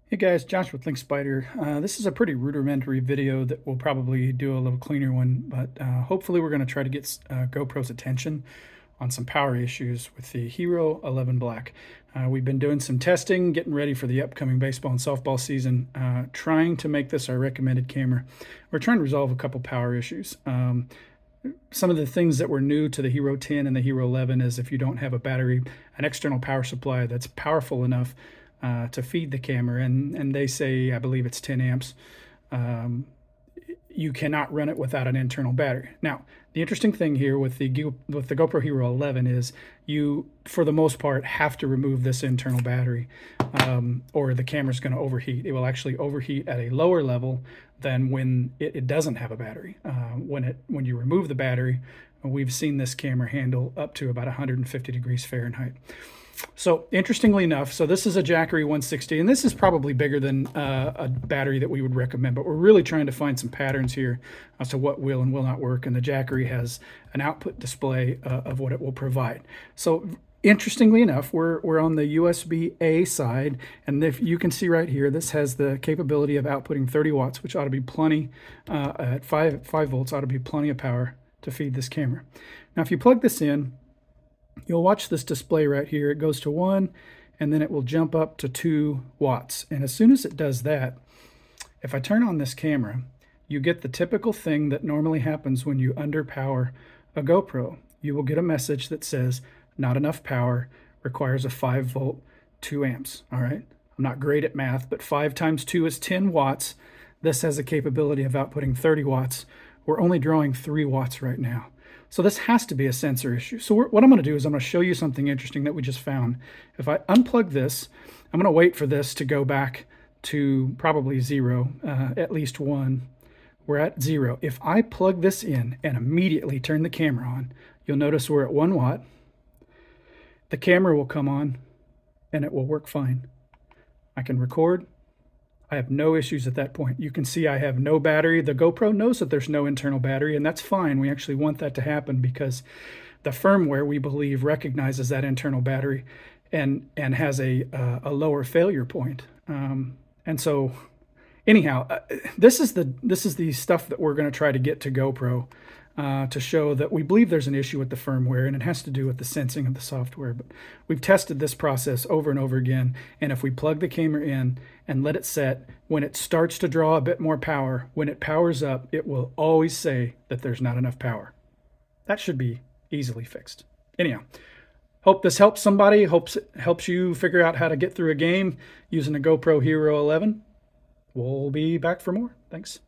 Hey guys, Josh with Link Spider. This is a pretty rudimentary video that we'll probably do a little cleaner one, but hopefully we're going to try to get GoPro's attention on some power issues with the Hero 11 Black. We've been doing some testing, getting ready for the upcoming baseball and softball season, trying to make this our recommended camera. We're trying to resolve a couple power issues. Some of the things that were new to the Hero 10 and the Hero 11 is if you don't have a battery, an external power supply that's powerful enough to feed the camera, and they say, I believe it's 10 amps, you cannot run it without an internal battery. Now, the interesting thing here with the GoPro Hero 11 is you, for the most part, have to remove this internal battery, or the camera's going to overheat. It will actually overheat at a lower level than when it doesn't have a battery. When you remove the battery, we've seen this camera handle up to about 150 degrees Fahrenheit. So interestingly enough, so this is a Jackery 160, and this is probably bigger than a battery that we would recommend, but we're really trying to find some patterns here as to what will and will not work, and the Jackery has an output display of what it will provide. So interestingly enough, we're on the USB-A side, and if you can see right here, this has the capability of outputting 30 watts, which ought to be plenty, at 5 volts ought to be plenty of power to feed this camera. Now, if you plug this in, you'll watch this display right here. It goes to 1, and then it will jump up to 2 watts. And as soon as it does that, if I turn on this camera, you get the typical thing that normally happens when you underpower a GoPro. You will get a message that says, not enough power, requires a 5 volt, 2 amps. All right. I'm not great at math, but 5 times 2 is 10 watts. This has a capability of outputting 30 watts. We're only drawing 3 watts right now. So this has to be a sensor issue. So what I'm going to do is I'm going to show you something interesting that we just found. If I unplug this, I'm going to wait for this to go back to probably 0, at least 1. We're at 0. If I plug this in and immediately turn the camera on, you'll notice we're at 1 watt. The camera will come on and it will work fine. I can record. I have no issues at that point. You can see I have no battery. The GoPro knows that there's no internal battery, and that's fine. We actually want that to happen because the firmware, we believe, recognizes that internal battery and has a lower failure point. And so anyhow, this is the stuff that we're going to try to get to GoPro to show that we believe there's an issue with the firmware, and it has to do with the sensing of the software. But we've tested this process over and over again, and if we plug the camera in and let it set, when it starts to draw a bit more power, when it powers up, it will always say that there's not enough power. That should be easily fixed. Anyhow, hope this helps somebody, helps you figure out how to get through a game using a GoPro Hero 11. We'll be back for more. Thanks.